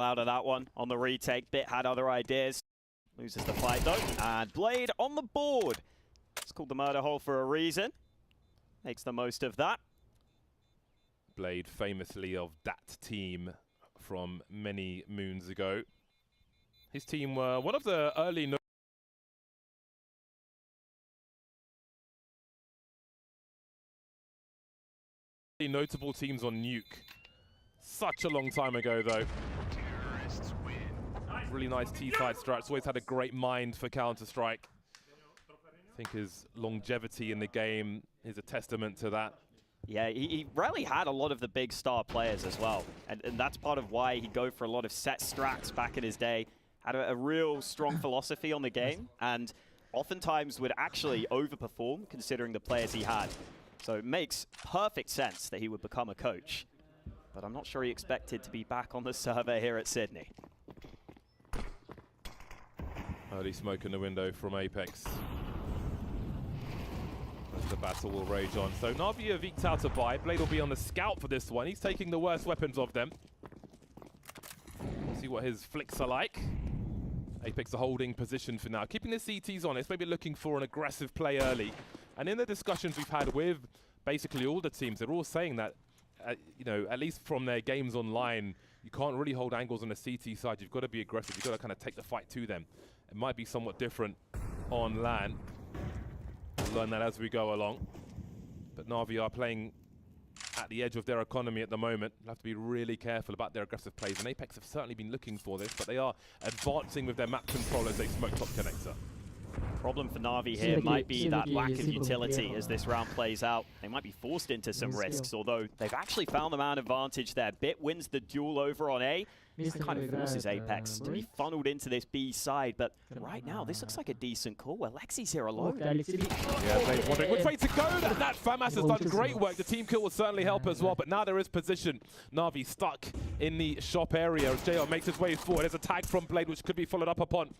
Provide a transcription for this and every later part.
out of that one on the retake. Bit had other ideas. Loses the fight though. And Blade on the board. It's called the murder hole for a reason. Makes the most of that. Blade famously of that team from many moons ago. His team were one of the early notable teams on Nuke. Such a long time ago though. Really nice T-side strats. Always had a great mind for Counter-Strike. I think his longevity in the game is a testament to that. Yeah, he rarely had a lot of the big star players as well. And that's part of why he'd go for a lot of set strats back in his day. Had a real strong philosophy on the game, and oftentimes would actually overperform considering the players he had. So it makes perfect sense that he would become a coach. But I'm not sure he expected to be back on the server here at Sydney. Early smoke in the window from Apeks. As the battle will rage on. So Na'Vi have eked out a buy. Blade will be on the scout for this one. He's taking the worst weapons of them. See what his flicks are like. Apeks are holding position for now. Keeping the CTs honest, maybe looking for an aggressive play early. And in the discussions we've had with basically all the teams, they're all saying that, you know, at least from their games online, you can't really hold angles on the CT side. You've got to be aggressive. You've got to kind of take the fight to them. It might be somewhat different on LAN. We'll learn that as we go along. But Na'Vi are playing at the edge of their economy at the moment. They'll have to be really careful about their aggressive plays. And Apeks have certainly been looking for this, but they are advancing with their map control as they smoke top connector. Problem for Na'Vi here might be that lack of utility as this round plays out. They might be forced into some risks, although they've actually found the man advantage there. Bit wins the duel over on A. This kind of forces Apeks to be funneled into this B side, but right now this looks like a decent call where Lexi's here alone. Yeah, Blade's wondering which way to go. That FAMAS has done great work. The team kill will certainly help as well, but now there is position. Na'Vi stuck in the shop area as JL makes his way forward. There's a tag from Blade which could be followed up upon.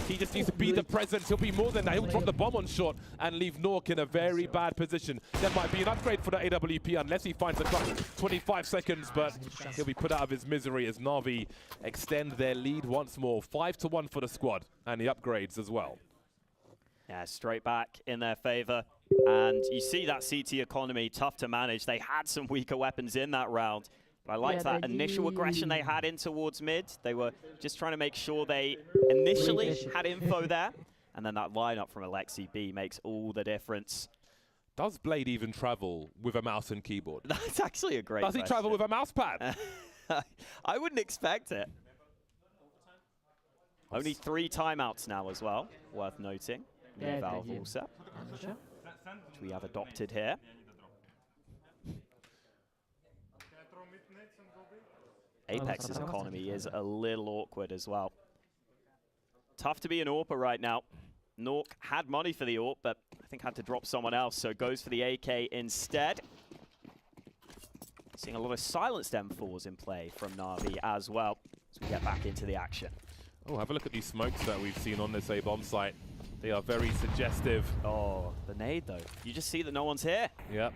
He just needs to be the presence. He'll be more than that. He'll drop the bomb on short and leave Nork in a very bad position. There might be an upgrade for the AWP unless he finds a clutch. 25 seconds, but he'll be put out of his misery as Na'Vi extend their lead once more. 5-1 for the squad and the upgrades as well. Yeah, straight back in their favor. And you see that CT economy, tough to manage. They had some weaker weapons in that round. But I liked that initial aggression they had in towards mid. They were just trying to make sure they initially had info there. And then that lineup from Alexi B makes all the difference. Does Blade even travel with a mouse and keyboard? That's actually a great question. Does he travel with a mouse pad? I wouldn't expect it. Only 3 timeouts now as well, worth noting. New Valve also, which we have adopted here. Apex's economy is a little awkward as well. Tough to be an AWPer right now. Nork had money for the AWP, but I think had to drop someone else, so goes for the AK instead. Seeing a lot of silenced M4s in play from Na'Vi as well as we get back into the action. Oh, have a look at these smokes that we've seen on this A-bomb site. They are very suggestive. Oh, the nade though. You just see that no one's here. Yep.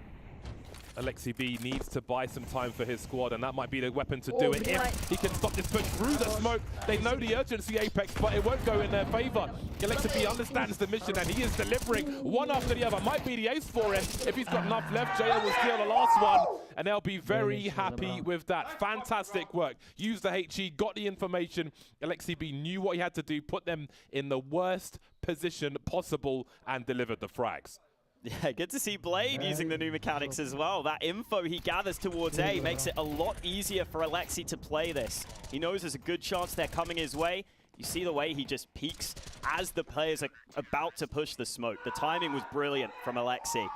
Alexi B needs to buy some time for his squad, and that might be the weapon to do it. If he can stop this push through the smoke, they know the urgency, Apeks, but it won't go in their favor. Alexi B understands the mission, and he is delivering one after the other. Might be the ace for him. If he's got enough left, JL will steal the last one, and they'll be very happy with that. Fantastic work. Used the HE, got the information. Alexi B knew what he had to do, put them in the worst position possible, and delivered the frags. Yeah, good to see Blade using the new mechanics as well. That info he gathers towards A makes it a lot easier for Alexi to play this. He knows there's a good chance they're coming his way. You see the way he just peeks as the players are about to push the smoke. The timing was brilliant from Alexi.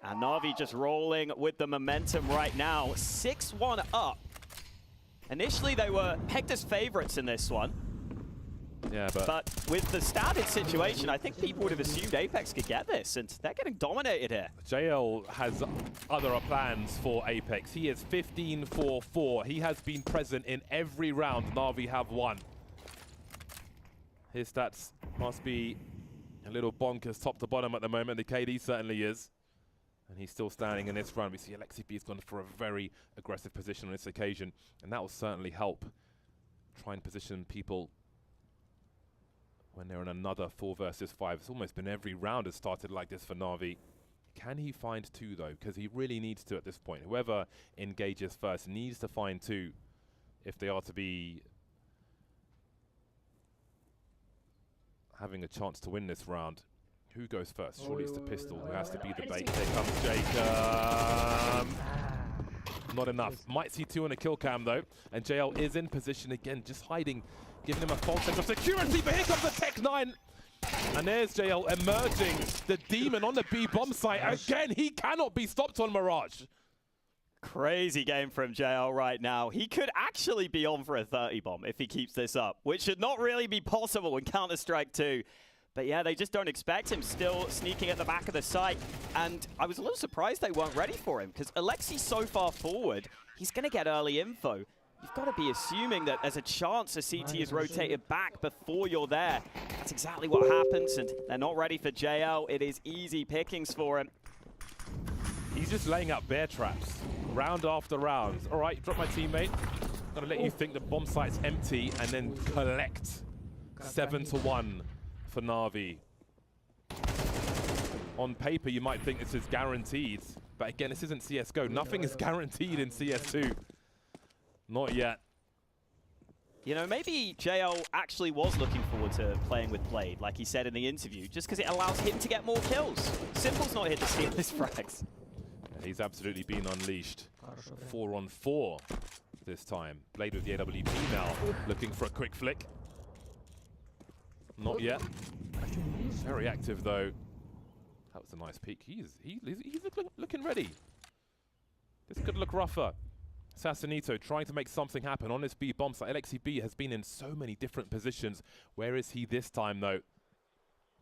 And Na'Vi just rolling with the momentum right now. 6-1 up. Initially, they were pegged as favorites in this one. Yeah, but with the standard situation, I think people would have assumed Apeks could get this, and they're getting dominated here. JL has other plans for Apeks. He is 15-4-4. He has been present in every round Na'Vi have won. His stats must be a little bonkers top to bottom at the moment. The KD certainly is. And he's still standing in this round. We see Alexi B has gone for a very aggressive position on this occasion, and that will certainly help try and position people when they're in another 4 versus 5. It's almost been every round has started like this for Na'Vi. Can he find 2 though? Because he really needs to at this point. Whoever engages first needs to find 2 if they are to be having a chance to win this round. Who goes first? Surely it's the pistol who has to be the bait. There comes Jacob. Not enough. Might see 2 on a kill cam though. And JL is in position again, just hiding, giving him a false sense of security. But here comes the Tech 9. And there's JL emerging, the demon on the B bomb site. Again, he cannot be stopped on Mirage. Crazy game from JL right now. He could actually be on for a 30 bomb if he keeps this up, which should not really be possible in Counter-Strike 2. But yeah, they just don't expect him, still sneaking at the back of the site. And I was a little surprised they weren't ready for him, because Alexi's so far forward, he's going to get early info. You've got to be assuming that there's a chance a CT is rotated back before you're there. That's exactly what happens, and they're not ready for JL. It is easy pickings for him. He's just laying out bear traps, round after round. All right, drop my teammate. I'm going to let you think the bomb site's empty and then collect 7-1 for Na'Vi. On paper, you might think this is guaranteed, but again, this isn't CSGO. Nothing is guaranteed in CS2. Not yet. You know, maybe JL actually was looking forward to playing with Blade, like he said in the interview, just because it allows him to get more kills. Simple's not here to steal his frags. And he's absolutely been unleashed. 4-on-4 this time. Blade with the AWP now, looking for a quick flick. Not yet. Very active though. That was a nice peek. He's looking ready. This could look rougher. Sassanito trying to make something happen on this B bomb site. LXCB has been in so many different positions. Where is he this time though?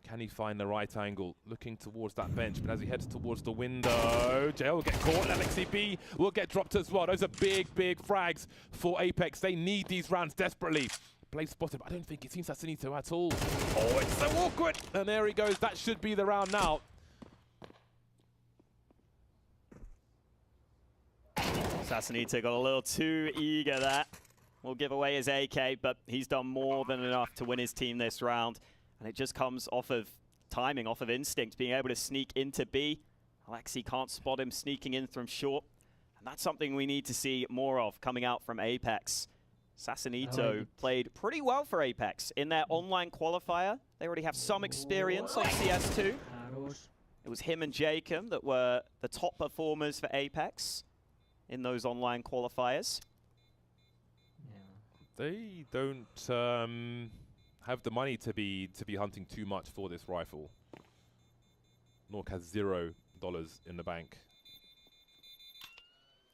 Can he find the right angle? Looking towards that bench, but as he heads towards the window, JL will get caught. LXCB will get dropped as well. Those are big, big frags for Apeks. They need these rounds desperately. Blade spotted, but I don't think it seems Sassanito at all. Oh, it's so awkward. And there he goes. That should be the round now. Sassanito got a little too eager there. Will give away his AK, but he's done more than enough to win his team this round. And it just comes off of timing, off of instinct, being able to sneak into B. Alexi can't spot him sneaking in from short. And that's something we need to see more of coming out from Apeks. Sassanito played pretty well for Apeks in their online qualifier. They already have some experience on CS2. It was him and Jacob that were the top performers for Apeks in those online qualifiers. They don't have the money to be hunting too much for this rifle. Nork has $0 in the bank.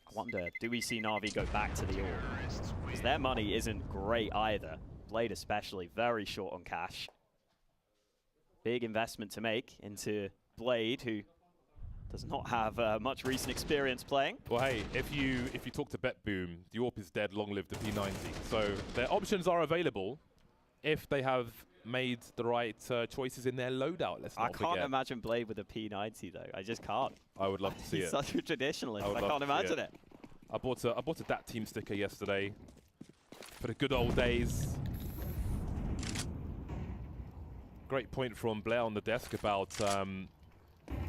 I wonder, do we see Na'Vi go back to the AWP? Because their money isn't great either. Blade especially, very short on cash. Big investment to make into Blade, who does not have much recent experience playing. Well, hey, if you talk to BetBoom, the AWP is dead, long live the P90. So their options are available if they have made the right choices in their loadout. Let's not forget. I can't imagine Blade with a P90 though. I just can't. I would love to see it. He's such a traditionalist. I can't imagine it. I bought a DAT team sticker yesterday for the good old days. Great point from Blair on the desk about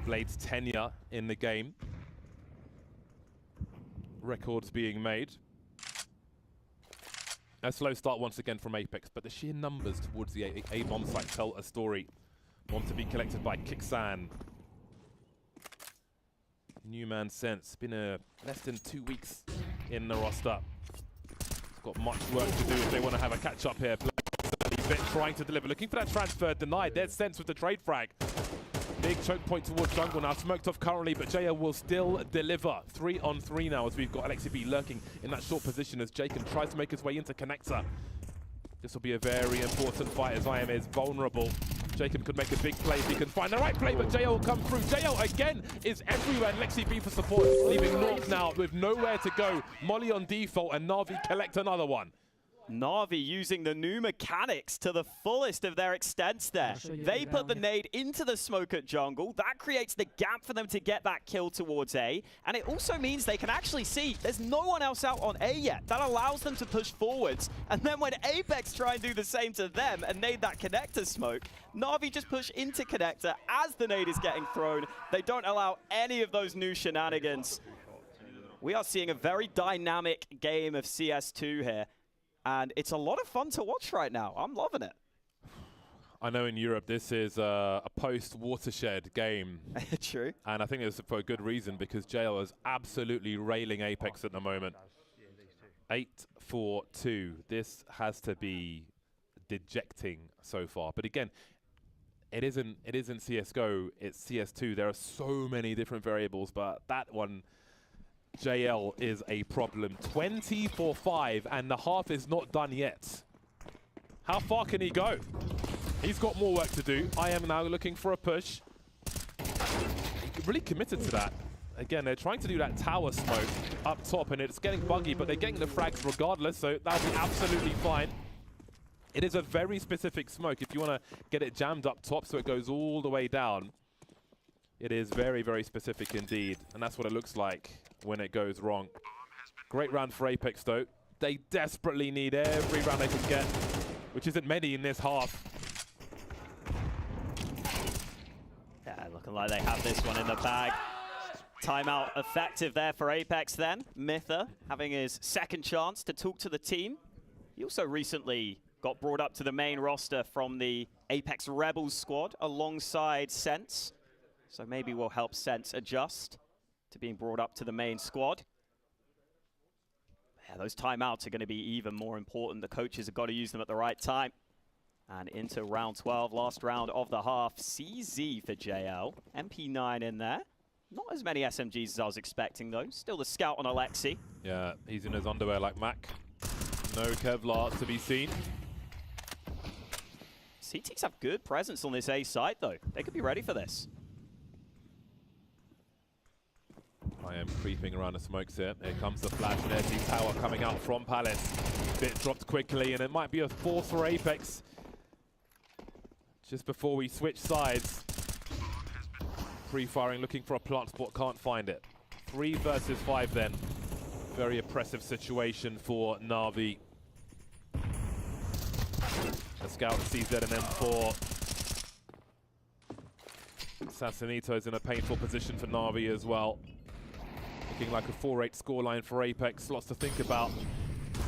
Blade's tenure in the game. Records being made. A slow start once again from Apeks, but the sheer numbers towards the A bomb site tell a story. One to be collected by Kixan. New man sense. Been less than 2 weeks in the roster. Got much work to do if they want to have a catch up here. Bit trying to deliver, looking for that transfer, denied. There's sense with the trade frag. Big choke point towards jungle now, smoked off currently, but JL will still deliver. 3-on-3 now as we've got LXCB lurking in that short position as Jacob tries to make his way into connector. This will be a very important fight as IEM is vulnerable. Jacob could make a big play if he can find the right play, but JL will come through. JL again is everywhere, and LXCB for support, leaving North now with nowhere to go. Molly on default, and Na'Vi collect another one. Na'Vi using the new mechanics to the fullest of their extents there. They put the nade into the smoke at jungle. That creates the gap for them to get that kill towards A. And it also means they can actually see there's no one else out on A yet. That allows them to push forwards. And then when Apeks try and do the same to them and nade that connector smoke, Na'Vi just push into connector as the nade is getting thrown. They don't allow any of those new shenanigans. We are seeing a very dynamic game of CS2 here. And it's a lot of fun to watch right now. I'm loving it. I know in Europe this is a post-watershed game. True. And I think it's for a good reason because JL is absolutely railing Apeks at the moment. 8-4-2. This has to be dejecting so far. But again, it isn't CSGO, it's CS2. There are so many different variables, but that one, JL is a problem. 20-5, and the half is not done yet. How far can he go? He's got more work to do. IEM now looking for a push. Really committed to that. Again, they're trying to do that tower smoke up top, and it's getting buggy, but they're getting the frags regardless, so that'll be absolutely fine. It is a very specific smoke. If you want to get it jammed up top so it goes all the way down, it is very, very specific indeed, and that's what it looks like when it goes wrong. Great round for Apeks though. They desperately need every round they can get, which isn't many in this half. Yeah, looking like they have this one in the bag. Timeout effective there for Apeks then. Mytha having his second chance to talk to the team. He also recently got brought up to the main roster from the Apeks Rebels squad alongside Sense. So maybe we'll help Sense adjust to being brought up to the main squad. Yeah, those timeouts are going to be even more important. The coaches have got to use them at the right time. And into round 12, last round of the half. CZ for JL. MP9 in there. Not as many SMGs as I was expecting, though. Still the scout on Alexi. Yeah, he's in his underwear like Mac. No Kevlar to be seen. CTs have good presence on this A site, though. They could be ready for this. I am creeping around the smokes here. Here comes the flash, and there's the tower coming out from Palace. Bit dropped quickly, and it might be a force for Apeks. Just before we switch sides. Pre-firing, looking for a plant spot, can't find it. 3 versus 5 then. Very oppressive situation for Na'Vi. The scout CZ and M4. Sassanito's in a painful position for Na'Vi as well. Looking like a 4-8 scoreline for Apeks. Lots to think about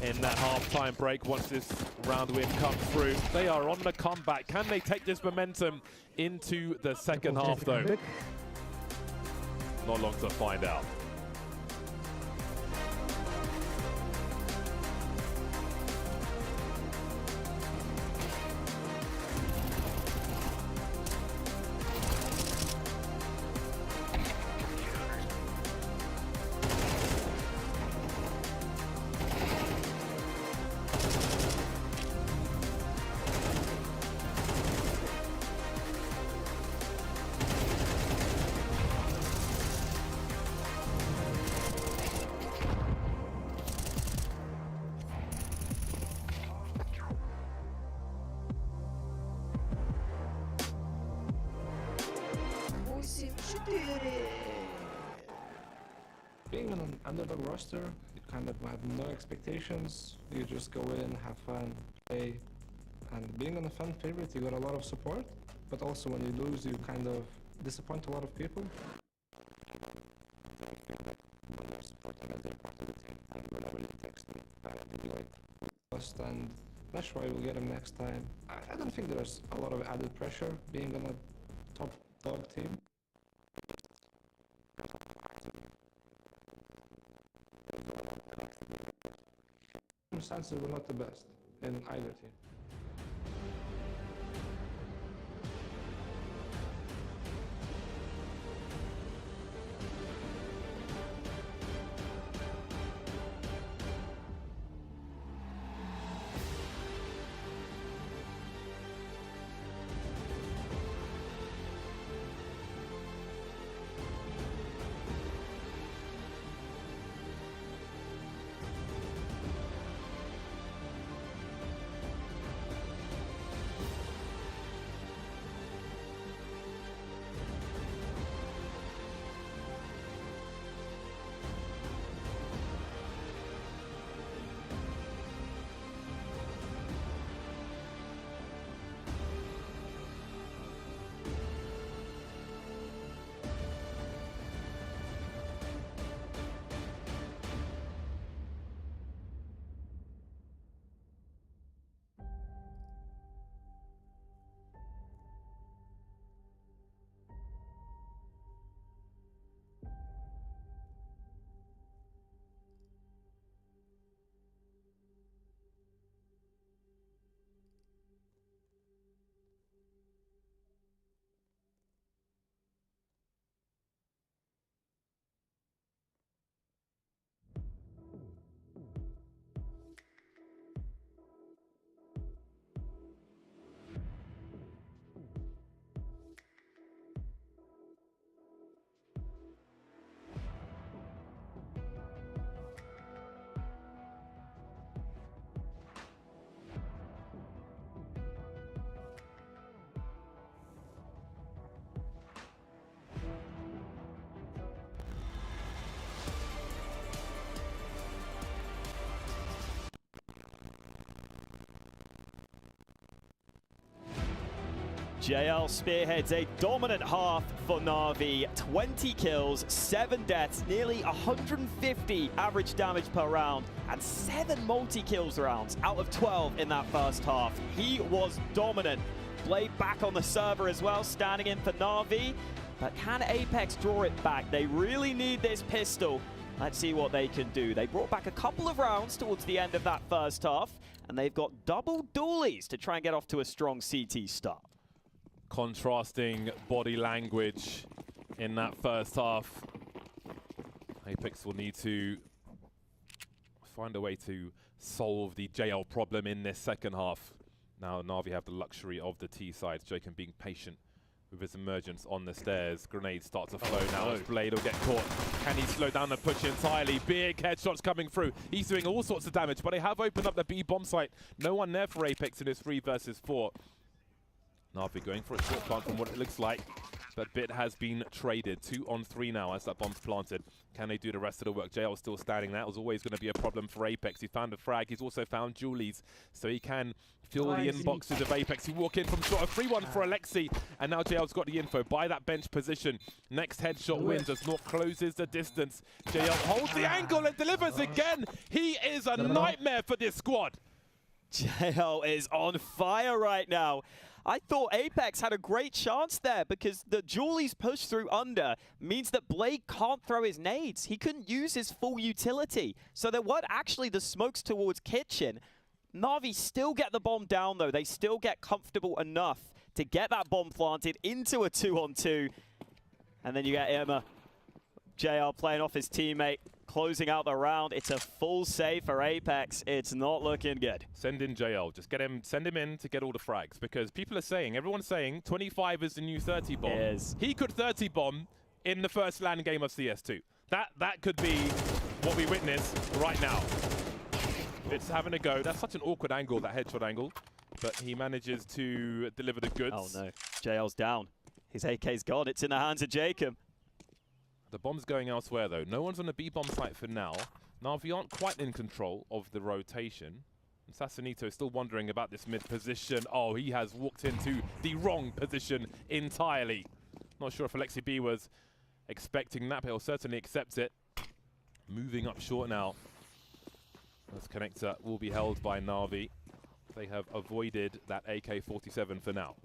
in that half-time break once this round win comes through. They are on the comeback. Can they take this momentum into the second half, though? Not long to find out. Being on an underdog roster, you kind of have no expectations. You just go in, have fun, play. And being on a fan favorite, you got a lot of support. But also when you lose, you kind of disappoint a lot of people. When you're supporting a part of the team, and whenever you text me, did you like lost, and not sure I will get him next time. I don't think there's a lot of added pressure being on a top dog team. Circumstances were not the best in either team. JL spearheads a dominant half for Na'Vi. 20 kills, 7 deaths, nearly 150 average damage per round, and 7 multi-kills rounds out of 12 in that first half. He was dominant. Blade back on the server as well, standing in for Na'Vi. But can Apeks draw it back? They really need this pistol. Let's see what they can do. They brought back a couple of rounds towards the end of that first half, and they've got double dualies to try and get off to a strong CT start. Contrasting body language in that first half. Apeks will need to find a way to solve the JL problem in this second half. Now Na'Vi have the luxury of the T side. Jacob being patient with his emergence on the stairs. Grenades start to flow now as Blade will get caught. Can he slow down the push entirely? Big headshots coming through. He's doing all sorts of damage, but they have opened up the B bomb site. No one there for Apeks in this 3 versus 4. Na'Vi going for a short plant from what it looks like. But Bit has been traded. 2 on 3 now as that bomb's planted. Can they do the rest of the work? JL still standing. That was always going to be a problem for Apeks. He found a frag. He's also found Julies. So he can fill the inboxes of Apeks. He walk in from short. A 3-1 for Alexi. And now JL's got the info. By that bench position. Next headshot wins as North closes the distance. JL holds the angle and delivers again. He is a nightmare for this squad. JL is on fire right now. I thought Apeks had a great chance there because the Julie's push through under means that Blade can't throw his nades. He couldn't use his full utility. So there weren't actually the smokes towards Kitchen. Na'Vi still get the bomb down though. They still get comfortable enough to get that bomb planted into a 2-on-2. And then you get Emma. JL playing off his teammate, closing out the round. It's a full save for Apeks. It's not looking good. Send in JL. Just get him, send him in to get all the frags because people are saying, everyone's saying 25 is the new 30 bomb. Yes. He could 30 bomb in the first LAN game of CS2. That could be what we witness right now. It's having a go. That's such an awkward angle, that headshot angle. But he manages to deliver the goods. Oh no, JL's down. His AK's gone. It's in the hands of Jacob. The bomb's going elsewhere though. No one's on the B bomb site for now. Na'Vi aren't quite in control of the rotation. And Sassanito is still wondering about this mid position. Oh, he has walked into the wrong position entirely. Not sure if Alexi B was expecting that, but he'll certainly accept it. Moving up short now. This connector will be held by Na'Vi. They have avoided that AK-47 for now.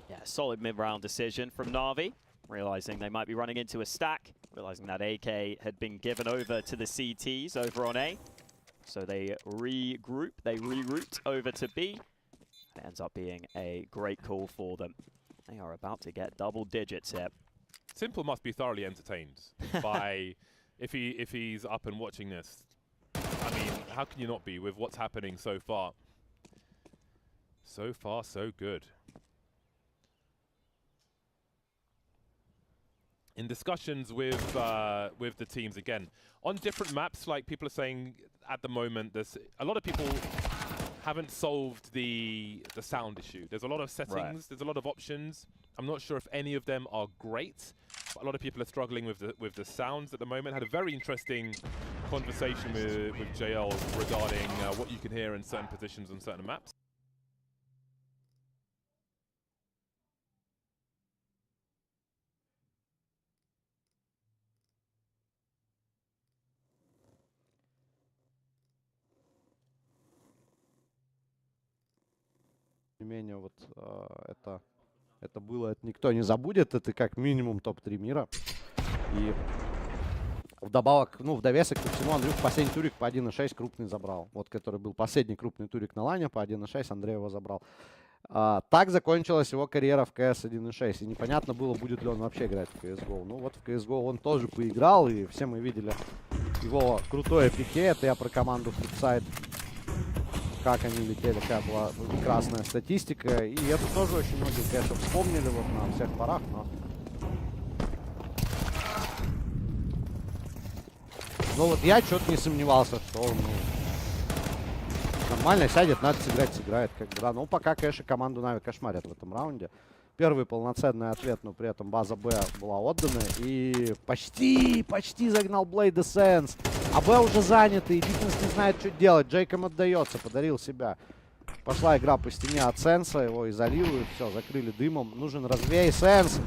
Yeah, solid mid-round decision from Na'Vi. Realizing they might be running into a stack, realizing that AK had been given over to the CTs over on A. So they regroup, they reroute over to B. It ends up being a great call for them. They are about to get double digits here. Simple must be thoroughly entertained by if he's up and watching this. I mean, how can you not be with what's happening so far? So far, so good. In discussions with the teams, again, on different maps, like people are saying at the moment, there's a lot of people haven't solved the sound issue. There's a lot of settings, there's a lot of options. I'm not sure if any of them are great, but a lot of people are struggling with the sounds at the moment. Had a very interesting conversation with JL regarding what you can hear in certain positions on certain maps. Тем не менее, вот это было, это никто не забудет, это как минимум топ-3 мира. И вдобавок, ну, в довесок ко всему, Андрюх последний турик по 1.6 крупный забрал. Вот, который был последний крупный турик на лане, по 1.6 Андрей его забрал. Так закончилась его карьера в CS 1.6. И непонятно было, будет ли он вообще играть в CSGO. Ну, вот в CSGO он тоже поиграл, и все мы видели его крутое пике. Это я про команду Flipside. Как они летели, какая была прекрасная статистика. И это тоже очень многие, конечно, вспомнили вот на всех парах, но... Ну вот я что-то не сомневался, что он нормально сядет, надо сыграть, как бы, да. Ну пока, конечно, команду Нави кошмарят в этом раунде. Первый полноценный ответ, но при этом база Б была отдана. И почти загнал Blade Essence. А Б уже заняты, и Диффенс не знает, что делать. Джейком отдается, подарил себя. Пошла игра по стене от Сенса, его изолируют, все, закрыли дымом. Нужен развей, Сенс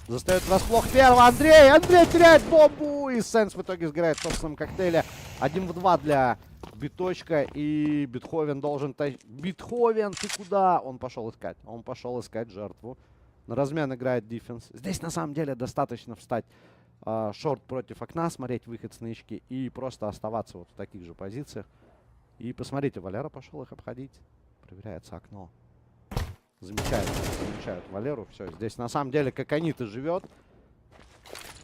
застает врасплох первого. Андрей теряет бомбу, и Сенс в итоге сгорает в собственном коктейле. 1 в 2 для Биточка, и Бетховен должен... Бетховен, ты куда? Он пошел искать жертву. На размен играет дефенс. Здесь на самом деле достаточно встать шорт против окна, смотреть выход с нычки и просто оставаться вот в таких же позициях. И посмотрите, Валера пошел их обходить. Проверяется окно. Замечают Валеру. Все, здесь на самом деле Каканита живет.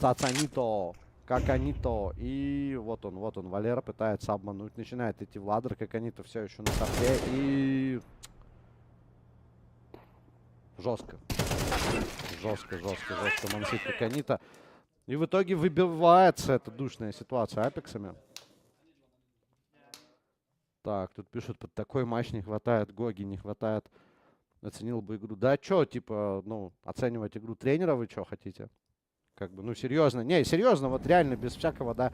Тацанито. Каканито. И вот он, Валера пытается обмануть. Начинает идти в ладер. Каканита все еще на сорте. И... Жестко мансит Каканита. И в итоге выбивается эта душная ситуация апексами. Так, тут пишут, под такой матч не хватает Гоги, не хватает. Оценил бы игру. Да, чё, типа, ну, оценивать игру тренера вы чё хотите? Как бы, ну, серьезно. Не, серьезно, вот реально, без всякого, да,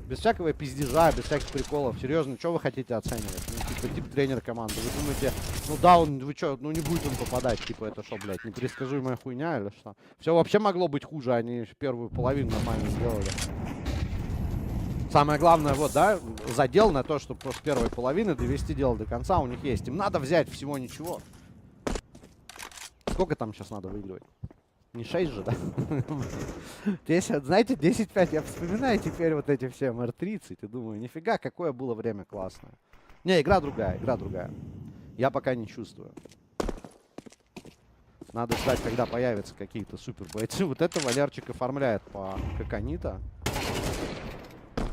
без всякого пиздежа, без всяких приколов. Серьезно, что вы хотите оценивать? Ну, типа тренер команды. Вы думаете, ну да, вы чё, ну не будет он попадать, типа, это что, блядь, непредсказуемая хуйня или что? Все вообще могло быть хуже, они первую половину нормально сделали. Самое главное, вот, да, задел на то, чтобы после первой половины довести дело до конца у них есть. Им надо взять всего ничего. Сколько там сейчас надо выигрывать? Не 6 же, да? 10, знаете, 10-5. Я вспоминаю теперь вот эти все МР-30 и думаю, нифига, какое было время классное. Не, игра другая. Я пока не чувствую. Надо ждать, когда появятся какие-то супер бойцы. Вот это Валерчик оформляет по Каканита.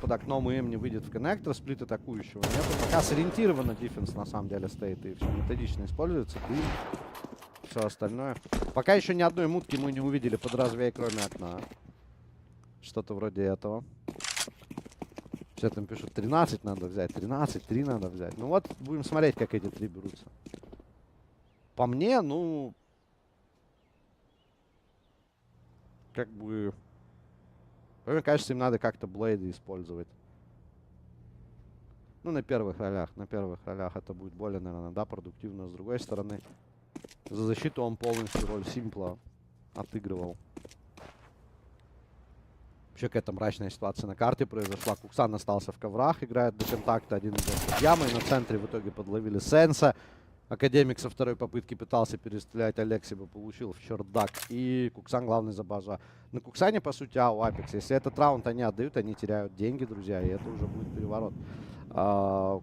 Под окном ИМ не выйдет в коннектор, сплит атакующего нету. Пока сориентированно дефенс на самом деле стоит и все методично используется. Дым, все остальное. Пока еще ни одной мутки мы не увидели под развей, кроме окна. Что-то вроде этого. Все там пишут, 13 надо взять, 13, 3 надо взять. Ну вот, будем смотреть, как эти 3 берутся. По мне, ну... Как бы... Мне кажется, им надо как-то блейды использовать. Ну, на первых ролях. Это будет более, наверное, да, продуктивно. С другой стороны, за защиту он полностью роль Симпла отыгрывал. Вообще какая-то мрачная ситуация на карте произошла. Куксан остался в коврах, играет до контакта. Один идет в яму, и на центре в итоге подловили Сенса. Академик со второй попытки пытался перестрелять Алексиба, получил в чердак. И Куксан главный за базу. На Куксане, по сути, у Апекс. Если этот раунд они отдают, они теряют деньги, друзья. И это уже будет переворот.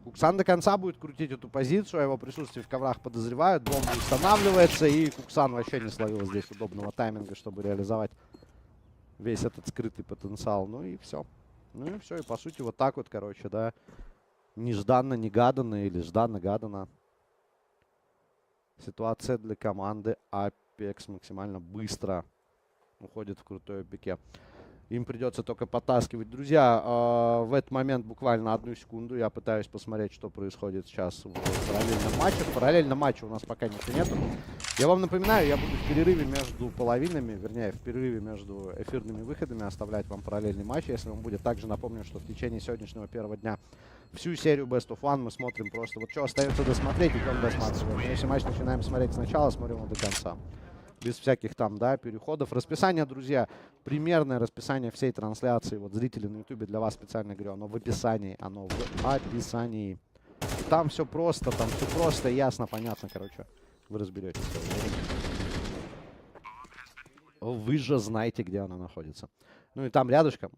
Куксан до конца будет крутить эту позицию. О его присутствии в коврах подозревают. Бомба устанавливается. И Куксан вообще не словил здесь удобного тайминга, чтобы реализовать весь этот скрытый потенциал. Ну и все. И по сути вот так вот, короче, да. Нежданно-негаданно или жданно-гадано. Ситуация для команды Апекс максимально быстро уходит в крутое пике. Им придется только потаскивать. Друзья, в этот момент буквально 1 секунду я пытаюсь посмотреть, что происходит сейчас в параллельном матче. В параллельном матче у нас пока ничего нету. Я вам напоминаю, я буду в перерыве между половинами, вернее, в перерыве между эфирными выходами оставлять вам параллельный матч, если он будет. Также напомню, что в течение сегодняшнего первого дня всю серию Best of One мы смотрим просто. Вот что остается досмотреть, идем досматриваем. Если матч начинаем смотреть сначала, смотрим его до конца. Без всяких там, да, переходов. Расписание, друзья, примерное расписание всей трансляции. Вот зрители на ютубе для вас специально говорю, оно в описании. Там все просто, ясно, понятно, короче. Вы разберетесь. Вы же знаете, где оно находится. Ну и там рядышком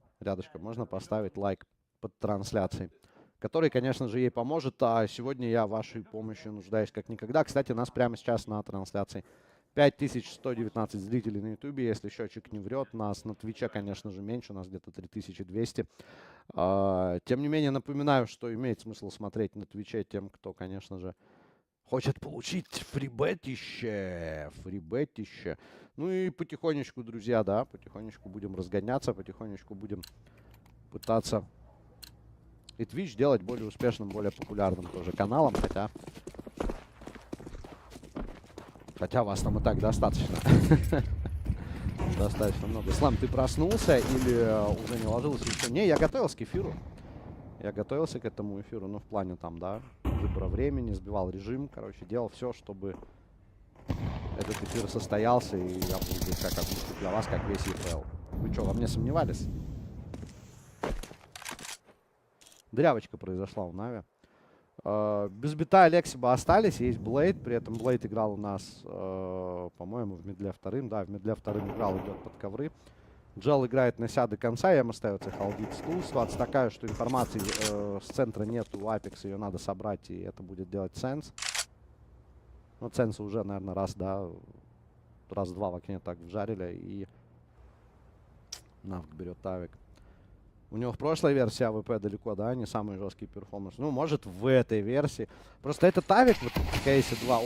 можно поставить лайк под трансляцией, который, конечно же, ей поможет. А сегодня я в вашей помощи нуждаюсь как никогда. Кстати, нас прямо сейчас на трансляции 5119 зрителей на ютубе, если счетчик не врет. Нас на твиче, конечно же, меньше, у нас где-то 3200. Тем не менее, напоминаю, что имеет смысл смотреть на твиче тем, кто, конечно же, хочет получить фрибетище. Ну и потихонечку, друзья, да, потихонечку будем разгоняться, потихонечку будем пытаться и Twitch делать более успешным, более популярным тоже каналом, хотя вас там и так достаточно. Достаточно много. Слам, ты проснулся или уже не ложился еще? Не, я готовился к эфиру. Я готовился к этому эфиру, ну, в плане там, да. выбора времени, сбивал режим, короче, делал все, чтобы этот эфир состоялся, и я буду здесь как отличник для вас, как весь ЕФЛ. Вы что, во мне сомневались? Дырявочка произошла у Нави. Без бита Алексиба остались, есть Блейд, при этом Блейд играл у нас, по-моему, в медле вторым, да, в медле вторым играл, идет под ковры. Джел играет на ся до конца, им остается халдит стул. Ситуация такая, что информации с центра нету у Апекса, ее надо собрать, и это будет делать Сенс. Ну, Сенса уже, наверное, раз-два в окне так вжарили, и Навк берет Тавик. У него в прошлой версии АВП далеко, да, не самый жесткий перформанс. Ну, может, в этой версии. Просто этот Тавик вот в кейсе 2.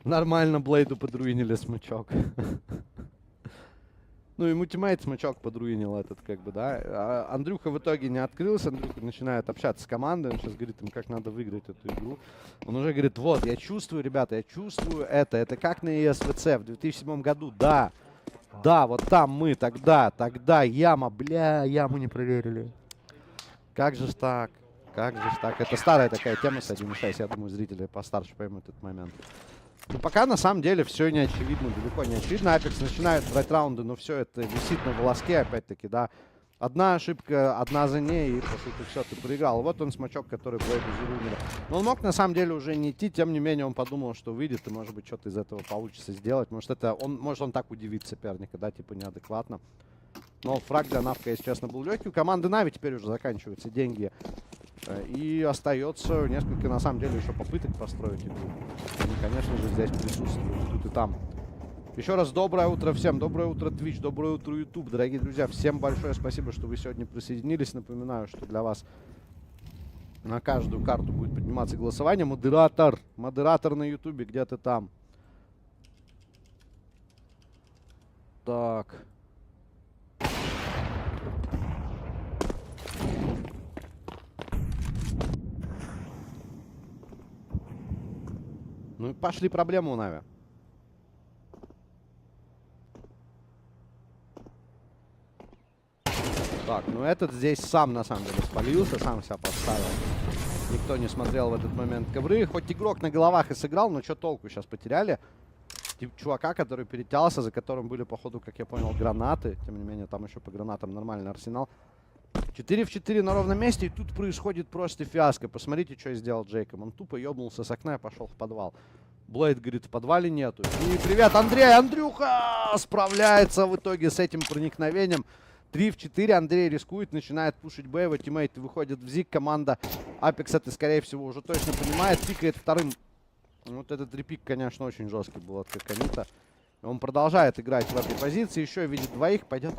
Нормально Блейду подруинили смычок. Ну, ему тиммейт смычок подруинил этот, как бы, да. А Андрюха в итоге не открылся. Андрюха начинает общаться с командой. Он сейчас говорит им, как надо выиграть эту игру. Он уже говорит, вот, я чувствую, ребята, я чувствую это. Это как на ESVC в 2007 году. Да, да, вот там мы тогда яма, бля, яму не проверили. Как же ж так? Как же ж так? Это старая такая тема с 1.6. Я думаю, зрители постарше поймут этот момент. Ну, пока на самом деле все не очевидно, далеко не очевидно. Апекс начинает брать раунды, но все это висит на волоске, опять-таки, да. Одна ошибка, одна за ней, и, по сути, все, ты проиграл. Вот он смачок, который Блейду зарунили. Но он мог, на самом деле, уже не идти, тем не менее, он подумал, что выйдет, и, может быть, что-то из этого получится сделать. Может, он так удивит соперника, да, типа, неадекватно. Но фраг для Навка, если честно, был легкий. У команды Нави теперь уже заканчиваются деньги. И остается несколько, на самом деле, еще попыток построить игру. Они, конечно же, здесь присутствуют, тут и там. Еще раз доброе утро всем. Доброе утро, Twitch, доброе утро, YouTube. Дорогие друзья, всем большое спасибо, что вы сегодня присоединились. Напоминаю, что для вас на каждую карту будет подниматься голосование. Модератор на YouTube, где ты там. Так. Ну и пошли проблемы у Нави. Так, ну этот здесь сам, на самом деле, спалился, сам себя подставил. Никто не смотрел в этот момент ковры. Хоть игрок на головах и сыграл, но что толку, сейчас потеряли. Тип чувака, который перетялся, за которым были, походу, как я понял, гранаты. Тем не менее, там еще по гранатам нормальный арсенал. 4 в 4 на ровном месте, и тут происходит просто фиаско. Посмотрите, что сделал Джейкоб. Он тупо ебнулся с окна и пошел в подвал. Блейд говорит, в подвале нету. И привет, Андрей! Андрюха справляется в итоге с этим проникновением. 3 в 4. Андрей рискует, начинает пушить Б. Его тиммейты выходят в зиг. Команда Апекс это, скорее всего, уже точно понимает. Пикает вторым. Вот этот репик, конечно, очень жесткий был от Каканита. Он продолжает играть в этой позиции. Еще видит двоих. Пойдет.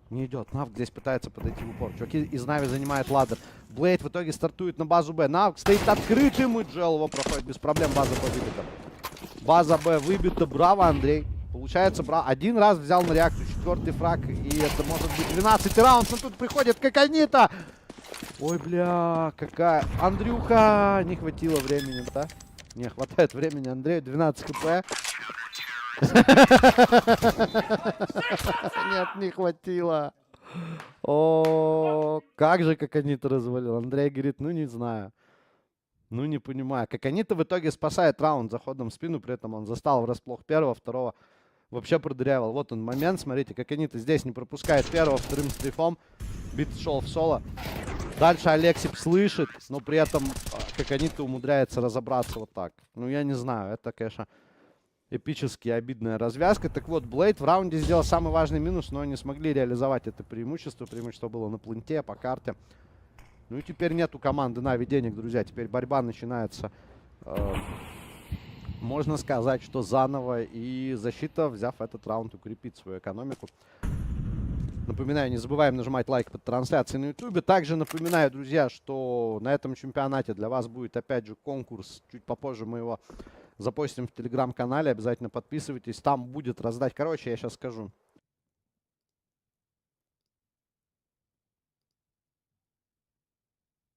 Не идет. Навк здесь пытается подойти в упор. Чуваки из Нави занимает ладер. Блейд в итоге стартует на базу Б. Навк стоит открытым, и Джел его проходит без проблем. База Б выбита. База Б выбита. Браво, Андрей. Получается, один раз взял на реакцию 4-й фраг. И это может быть 12-й раунд. Но тут приходит Каканита. Ой, бля, какая... Андрюха! Не хватило времени, да? Не хватает времени Андрею. 12 хп. Нет, не хватило. О, как же Каканита развалил. Андрей говорит, ну не знаю. Ну не понимаю. Каканита в итоге спасает раунд заходом в спину. При этом он застал врасплох первого, второго вообще продырявил. Вот он момент, смотрите. Каканита здесь не пропускает первого, вторым стрейфом. Бит шел в соло. Дальше Алексип слышит, но при этом Каканита умудряется разобраться вот так. Ну я не знаю, это, конечно... Эпически обидная развязка. Так вот, Блейд в раунде сделал самый важный минус, но не смогли реализовать это преимущество. Преимущество было на пленте, по карте. Ну и теперь нету команды Нави денег, друзья. Теперь борьба начинается, можно сказать, что заново. И защита, взяв этот раунд, укрепит свою экономику. Напоминаю, не забываем нажимать лайк под трансляцией на YouTube. Также напоминаю, друзья, что на этом чемпионате для вас будет, опять же, конкурс. Чуть попозже мы его запостим в телеграм-канале, обязательно подписывайтесь, там будет раздать. Короче, я сейчас скажу.